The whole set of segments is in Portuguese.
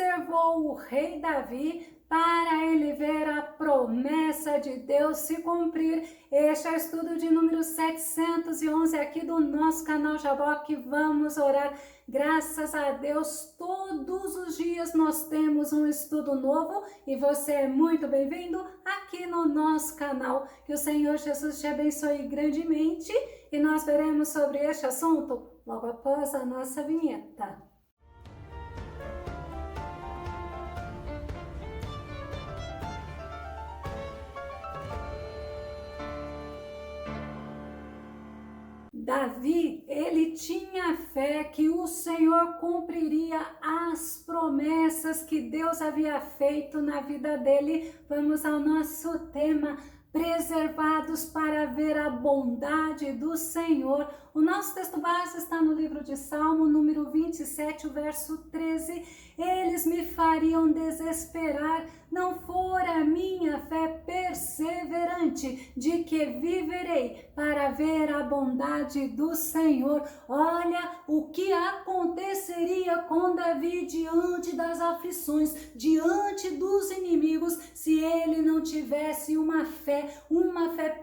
preservou o rei Davi para ele ver a promessa de Deus se cumprir. Este é o estudo de número 711 aqui do nosso canal Jaboque. Vamos orar. Graças a Deus, todos os dias nós temos um estudo novo e você é muito bem-vindo aqui no nosso canal. Que o Senhor Jesus te abençoe grandemente e nós veremos sobre este assunto logo após a nossa vinheta. Davi, ele tinha fé que o Senhor cumpriria as promessas que Deus havia feito na vida dele. Vamos ao nosso tema, preservados para ver a bondade do Senhor. O nosso texto base está no livro de Salmo, número 27, o verso 13. Eles me fariam desesperar, não for a minha fé perseverante, de que viverei para ver a bondade do Senhor. Olha o que aconteceria com Davi diante das aflições, diante dos inimigos, se ele não tivesse uma fé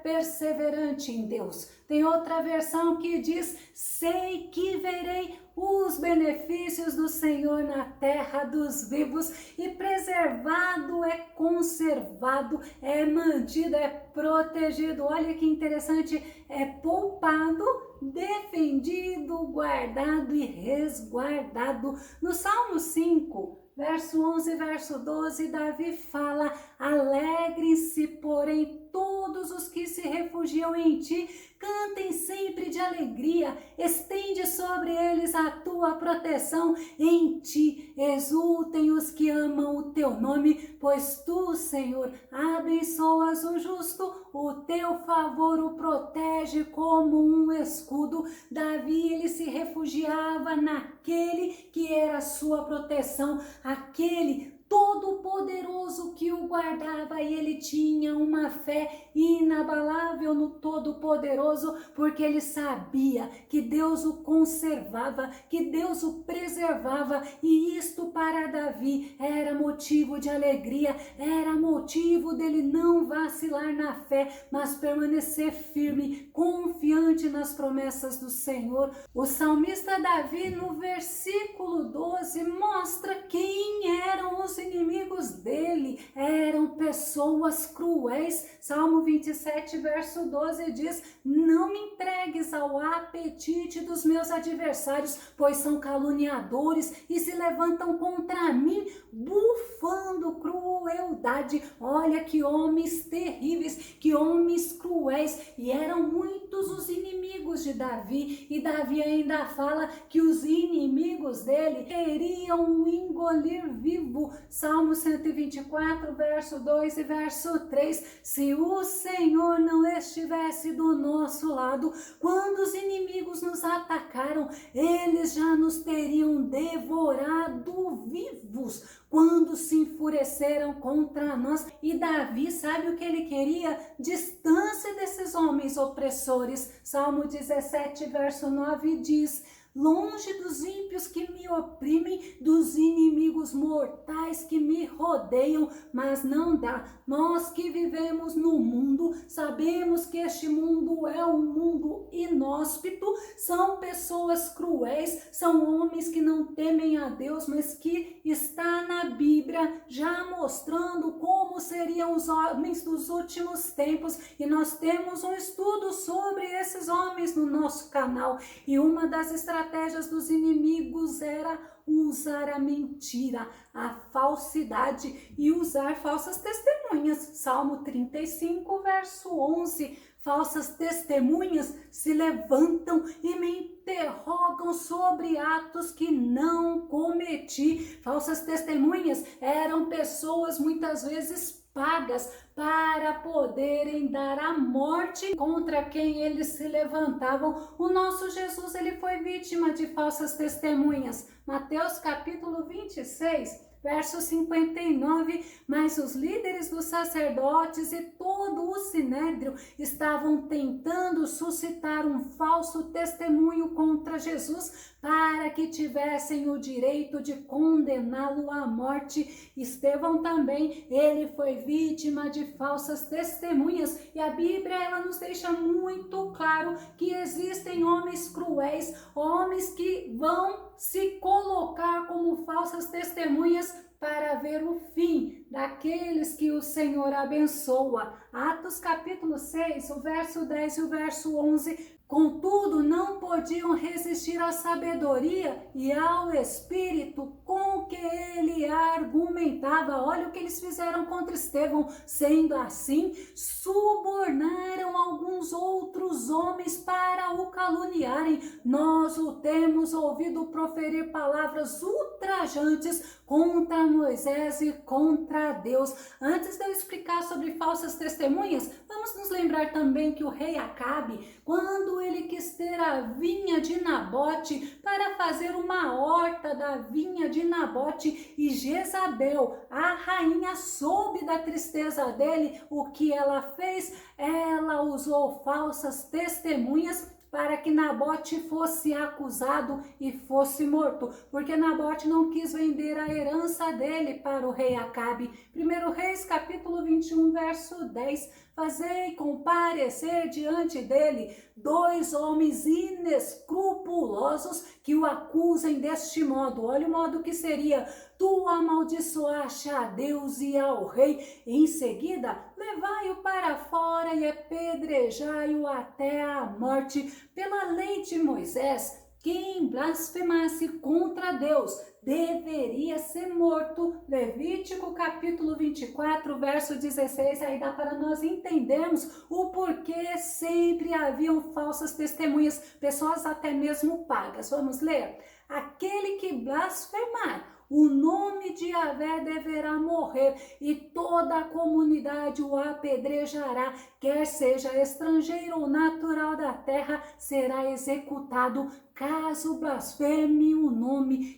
perseverante em Deus. Tem outra versão que diz: sei que verei os benefícios do Senhor na terra dos vivos. E preservado é conservado, é mantido, é protegido. Olha que interessante, é poupado, defendido, guardado e resguardado. No Salmo 5, verso 11 e verso 12, Davi fala: alegrem-se, porém, todos os que se refugiam em ti, cantem sempre de alegria, estende sobre eles a tua proteção, em ti exultem os que amam o teu nome, pois tu, Senhor, abençoas o justo, o teu favor o protege como um escudo. Davi, ele se refugiava naquele que era a sua proteção, aquele Todo-Poderoso que o guardava, e ele tinha uma fé inabalável no Todo-Poderoso, porque ele sabia que Deus o conservava, que Deus o preservava, e isto para Davi era motivo de alegria, era motivo dele não vacilar na fé, mas permanecer firme, confiante nas promessas do Senhor. O salmista Davi, no versículo 12, mostra quem eram os inimigos dele. Eram pessoas cruéis. Salmo 27, verso 12 diz: não me entregues ao apetite dos meus adversários, pois são caluniadores e se levantam contra mim, bufando crueldade. Olha que homens terríveis, que homens cruéis, e eram muitos os inimigos de Davi, e Davi ainda fala que os inimigos dele queriam o engolir vivo. Salmo 124, verso 2 e verso 3, se o Senhor não estivesse do nosso lado, quando os inimigos nos atacaram, eles já nos teriam devorado vivos, quando se enfureceram contra nós. E Davi, sabe o que ele queria? Distância desses homens opressores. Salmo 17, verso 9 diz: longe dos ímpios que me oprimem, dos inimigos mortais que me rodeiam, mas não dá. Nós que vivemos no mundo, sabemos que este mundo é um mundo inóspito, são pessoas cruéis, são homens que não temem a Deus, mas que está na Bíblia já mostrando como seriam os homens dos últimos tempos, e nós temos um estudo sobre esses homens no nosso canal, e uma das estratégias dos inimigos era usar a mentira, a falsidade e usar falsas testemunhas. Salmo 35, verso 11, falsas testemunhas se levantam e me interrogam sobre atos que não cometi. Falsas testemunhas eram pessoas muitas vezes pagas para poderem dar a morte contra quem eles se levantavam. O nosso Jesus, ele foi vítima de falsas testemunhas. Mateus capítulo 26, verso 59, mas os líderes dos sacerdotes e todo o sinédrio estavam tentando suscitar um falso testemunho contra Jesus para que tivessem o direito de condená-lo à morte. Estevão também, ele foi vítima de falsas testemunhas, e a Bíblia ela nos deixa muito claro que existem homens cruéis, homens que vão se colocar como falsas testemunhas para ver o fim daqueles que o Senhor abençoa. Atos capítulo 6, o verso 10 e o verso 11. Contudo, não podiam resistir à sabedoria e ao espírito com que ele argumentava. Olha o que eles fizeram contra Estevão. Sendo assim, subornaram alguns outros homens para o caluniarem. Nós o temos ouvido proferir palavras ultrajantes contra Moisés e contra Deus. Antes de eu explicar sobre falsas testemunhas, vamos nos lembrar também que o rei Acabe, quando ele quis ter a vinha de Nabote para fazer uma horta da vinha de Nabote, e Jezabel, a rainha, soube da tristeza dele, o que ela fez? Ela usou falsas testemunhas para que Nabote fosse acusado e fosse morto, porque Nabote não quis vender a herança dele para o rei Acabe. 1 Reis capítulo 21, verso 10. Fazei comparecer diante dele 2 homens inescrupulosos que o acusem deste modo. Olha o modo que seria: tu amaldiçoaste a Deus e ao rei, em seguida levai-o para fora e apedrejai-o até a morte. Pela lei de Moisés, quem blasfemasse contra Deus deveria ser morto. Levítico capítulo 24, verso 16, aí dá para nós entendermos o porquê sempre haviam falsas testemunhas, pessoas até mesmo pagas. Vamos ler? Aquele que blasfemar o nome de Yahvé deverá morrer, e toda a comunidade o apedrejará, quer seja estrangeiro ou natural da terra, será executado. Caso blasfeme o nome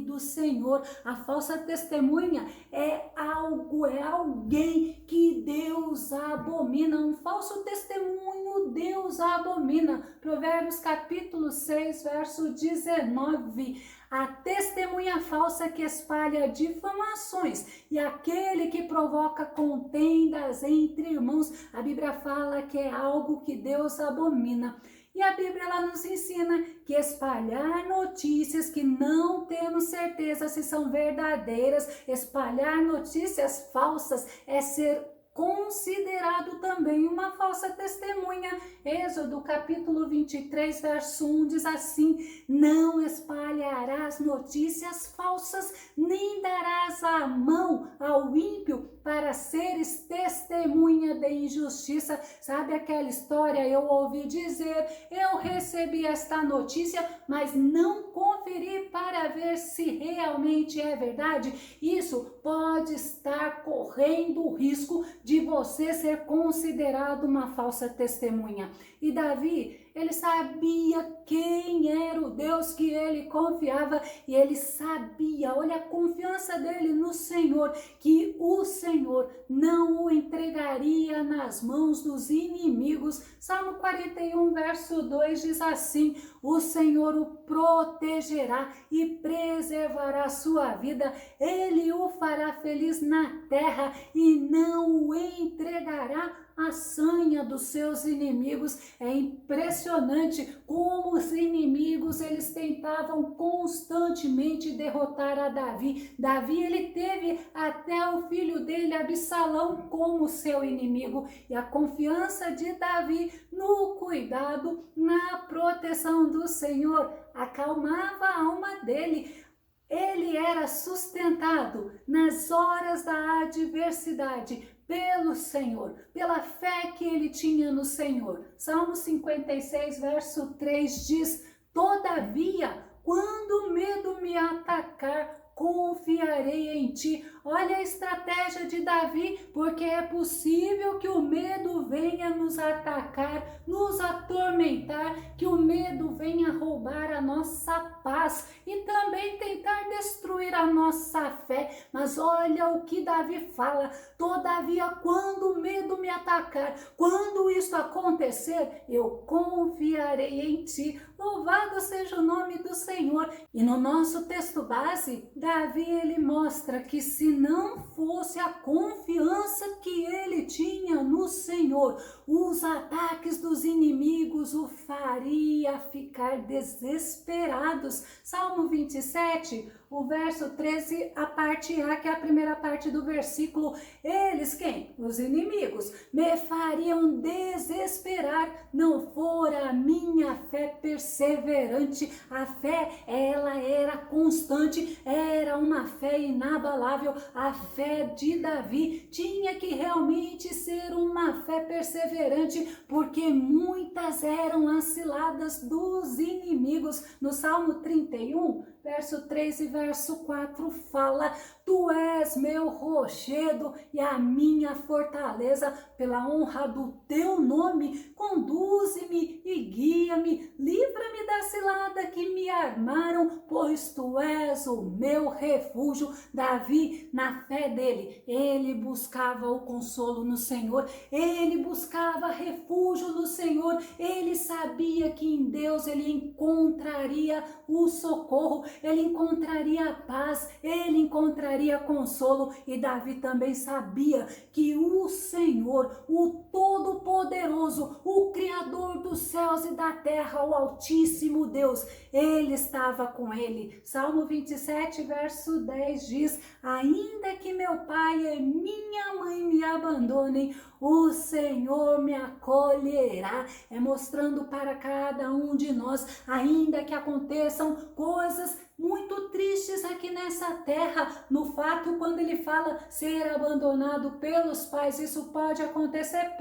do Senhor. A falsa testemunha é alguém que Deus abomina. Um falso testemunho Deus abomina. Provérbios capítulo 6, verso 19. A testemunha falsa que espalha difamações e aquele que provoca contendas entre irmãos. A Bíblia fala que é algo que Deus abomina. E a Bíblia ela nos ensina que espalhar notícias que não temos certeza se são verdadeiras, espalhar notícias falsas é ser considerado também uma falsa testemunha. Êxodo capítulo 23, verso 1 diz assim: não espalharás notícias falsas, nem darás a mão ao ímpio para seres testemunha de injustiça. Sabe aquela história? Eu ouvi dizer, eu recebi esta notícia, mas não conferi para ver se realmente é verdade. Isso pode estar correndo o risco de você ser considerado uma falsa testemunha. E Davi, ele sabia quem era o Deus que ele confiava, e ele sabia, olha a confiança dele no Senhor, que o Senhor não o entregaria nas mãos dos inimigos. Salmo 41, verso 2 diz assim: o Senhor o protegerá e preservará a sua vida, ele o fará feliz na terra e não o entregará a sanha dos seus inimigos. É impressionante como os inimigos eles tentavam constantemente derrotar a Davi. Davi ele teve até o filho dele Absalão como seu inimigo, e a confiança de Davi no cuidado, na proteção do Senhor acalmava a alma dele. Ele era sustentado nas horas da adversidade pelo Senhor, pela fé que ele tinha no Senhor. Salmo 56, verso 3 diz: todavia, quando o medo me atacar, confiarei em ti. Olha a estratégia de Davi, porque é possível que o medo venha nos atacar, nos atormentar, que o medo venha roubar a nossa paz e também tentar destruir a a nossa fé. Mas olha o que Davi fala: todavia, quando o medo me atacar, quando isso acontecer, eu confiarei em ti. Louvado seja o nome do Senhor. E no nosso texto base, Davi ele mostra que se não fosse a confiança que ele tinha no Senhor, os ataques dos inimigos o faria ficar desesperados. Salmo 27, o verso 13, a parte A, que é a primeira parte do versículo: eles, quem? Os inimigos, me fariam desesperar, não fora a minha fé perseverante. A fé, ela era constante, era uma fé inabalável. A fé de Davi tinha que realmente ser uma fé perseverante, porque muitas eram as ciladas dos inimigos. No Salmo 31, verso 3 e verso 4 fala: tu és meu rochedo e a minha fortaleza, pela honra do teu nome, conduze-me e guia-me, livra-me da cilada que me armaram, pois tu és o meu refúgio. Davi, na fé dele, ele buscava o consolo no Senhor, ele buscava refúgio no Senhor, ele sabia que em Deus ele encontraria o socorro, ele encontraria a paz, ele encontraria consolo. E Davi também sabia que o Senhor, o Todo-Poderoso, o Criador dos céus e da terra, o Altíssimo Deus, ele estava com ele. Salmo 27, verso 10 diz: ainda que meu pai e minha mãe me abandonem, o Senhor me acolherá. É mostrando para cada um de nós, ainda que aconteçam coisas muito tristes aqui nessa terra, no fato quando ele fala ser abandonado pelos pais, isso pode acontecer,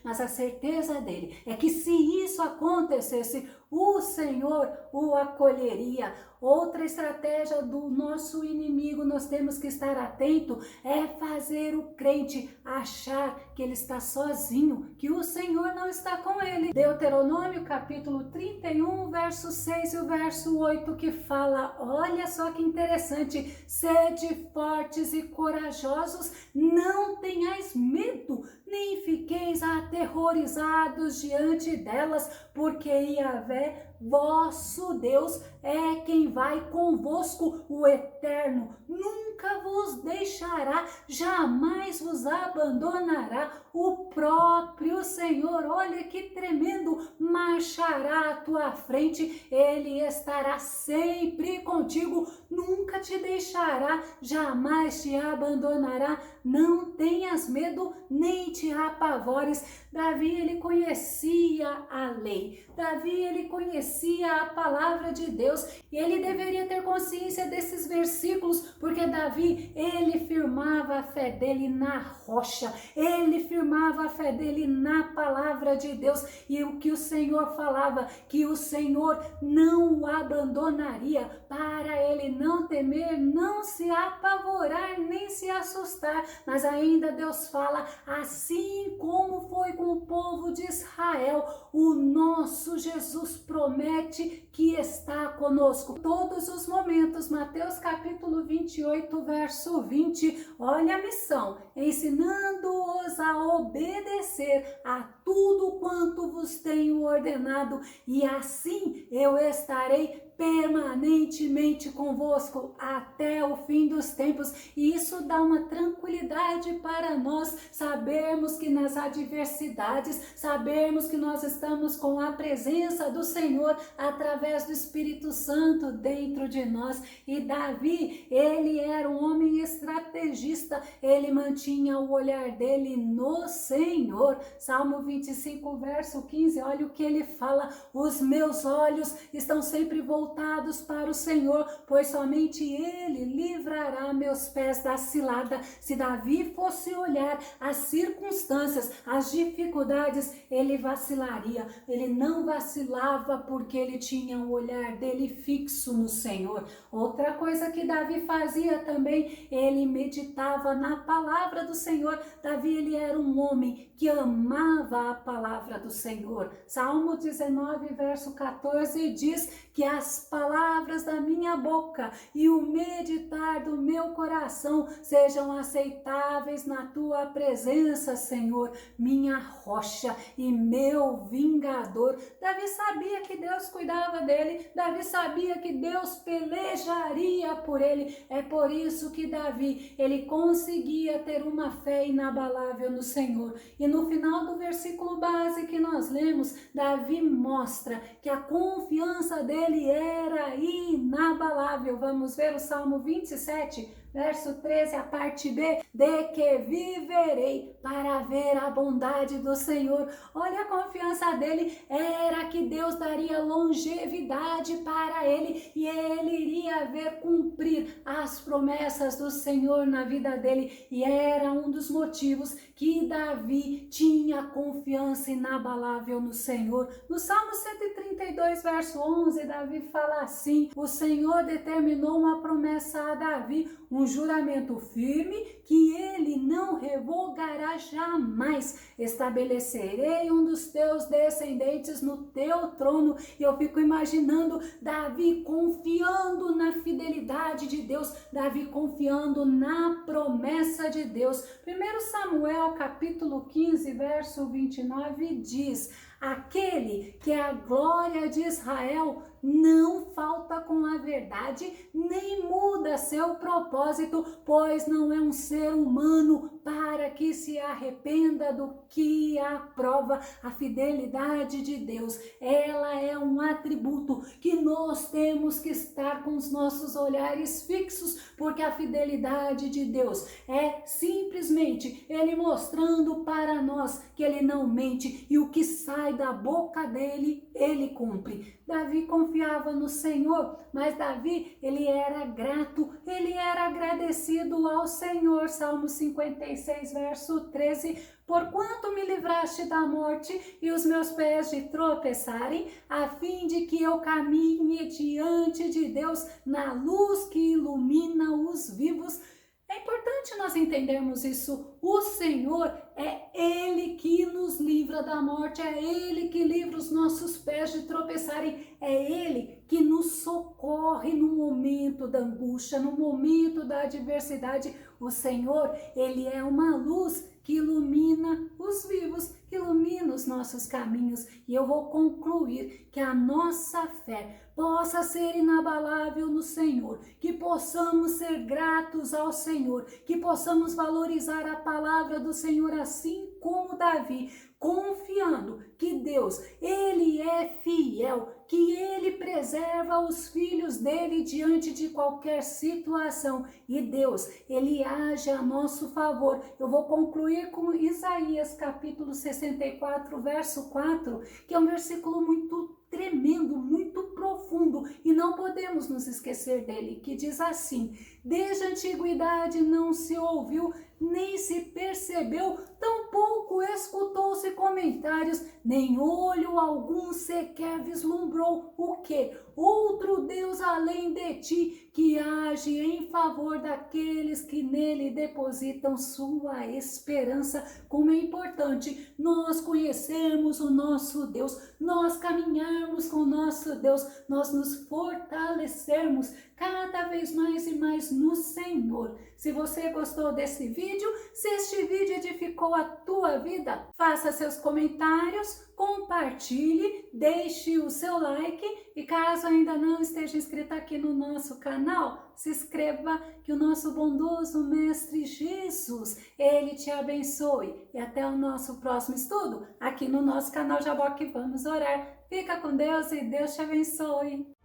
mas a certeza dele é que se isso acontecesse, o Senhor o acolheria. Outra estratégia do nosso inimigo, nós temos que estar atento, é fazer o crente achar que ele está sozinho, que o Senhor não está com ele. Deuteronômio capítulo 31, verso 6 e o verso 8 que fala, olha só que interessante: sede fortes e corajosos, não tenhais medo, nem fiqueis aterrorizados diante delas, porque Yahvé, vosso Deus, é quem vai convosco, o Eterno nunca vos deixará, jamais vos abandonará. O próprio Senhor, olha que tremendo, marchará à tua frente, ele estará sempre contigo, nunca te deixará, jamais te abandonará. Não tenhas medo, nem te apavores. Davi, ele conhecia a lei, Davi, ele conhecia a palavra de Deus, e ele deveria ter consciência desses versículos, porque Davi, ele firmava a fé dele na rocha, ele firmava a fé dele na palavra de Deus, e o que o Senhor falava, que o Senhor não o abandonaria, para ele não temer, não se apavorar, nem se assustar. Mas ainda Deus fala, assim como foi com o povo de Israel, o nosso Jesus promete que está conosco todos os momentos. Mateus capítulo 28, verso 20, olha a missão: ensinando-os a obedecer a tudo quanto vos tenho ordenado, e assim eu estarei permanentemente convosco até o fim dos tempos. E isso dá uma tranquilidade para nós, sabermos que nas adversidades, sabermos que nós estamos com a presença do Senhor através do Espírito Santo dentro de nós. E Davi, ele era um homem estrategista, ele mantinha o olhar dele no Senhor. Salmo 25, verso 15, olha o que ele fala: os meus olhos estão sempre voltados para o Senhor, pois somente Ele livrará meus pés da cilada. Se Davi fosse olhar as circunstâncias, as dificuldades, ele vacilaria. Ele não vacilava porque ele tinha o olhar dele fixo no Senhor. Outra coisa que Davi fazia também, ele meditava na palavra do Senhor. Davi, ele era um homem que amava a palavra do Senhor. Salmo 19, verso 14 diz que as palavras da minha boca e o meditar do meu coração sejam aceitáveis na tua presença, Senhor, minha rocha e meu vingador. Davi sabia que Deus cuidava dele, Davi sabia que Deus pelejaria por ele. É por isso que Davi, ele conseguia ter uma fé inabalável no Senhor. E no final do versículo base que nós lemos, Davi mostra que a confiança dele era inabalável. Vamos ver o Salmo 27, verso 13, a parte B: de que viverei para ver a bondade do Senhor. Olha, a confiança dele era que Deus daria longevidade para ele e ele iria ver cumprir as promessas do Senhor na vida dele. E era um dos motivos que Davi tinha confiança inabalável no Senhor. No Salmo 132, verso 11, Davi fala assim: o Senhor determinou uma promessa a Davi, um juramento firme que ele não revogará jamais. Estabelecerei um dos teus descendentes no teu trono. E eu fico imaginando Davi confiando na fidelidade de Deus, Davi confiando na promessa de Deus. 1 Samuel capítulo 15, verso 29 diz: aquele que é a glória de Israel não falta com a verdade, nem muda seu propósito, pois não é um ser humano para que se arrependa do que aprova. A fidelidade de Deus, ela é um atributo que nós temos que estar com os nossos olhares fixos, porque a fidelidade de Deus é simplesmente Ele mostrando para nós que Ele não mente e o que sai da boca dele, Ele cumpre. Davi confiava no Senhor, mas Davi, ele era grato, ele era agradecido ao Senhor. Salmo 56, verso 13: porquanto me livraste da morte e os meus pés de tropeçarem, a fim de que eu caminhe diante de Deus na luz que ilumina os vivos. É importante nós entendermos isso. O Senhor é Ele que nos livra da morte, é Ele que livra os nossos pés de tropeçarem, é Ele que nos socorre no momento da angústia, no momento da adversidade. O Senhor, Ele é uma luz que ilumina os vivos, que ilumina os nossos caminhos. E eu vou concluir que a nossa fé possa ser inabalável no Senhor, que possamos ser gratos ao Senhor, que possamos valorizar a palavra do Senhor assim como Davi, confiando que Deus, Ele é fiel, que Ele preserva os filhos dele diante de qualquer situação e Deus, Ele age a nosso favor. Eu vou concluir com Isaías capítulo 64, verso 4, que é um versículo muito tremendo, muito profundo e não podemos nos esquecer dele, que diz assim: desde a antiguidade não se ouviu, nem se percebeu, tampouco escutou-se comentários, nem olho algum sequer vislumbrou o que? Outro Deus além de ti, que age em favor daqueles que nele depositam sua esperança. Como é importante nós conhecermos o nosso Deus, nós caminharmos com o nosso Deus, nós nos fortalecermos cada vez mais e mais no Senhor. Se você gostou desse vídeo, se este vídeo edificou a tua vida, faça seus comentários, compartilhe, deixe o seu like e caso ainda não esteja inscrito aqui no nosso canal, se inscreva, que o nosso bondoso Mestre Jesus, Ele te abençoe. E até o nosso próximo estudo aqui no nosso canal Jaboque Vamos Orar. Fica com Deus e Deus te abençoe.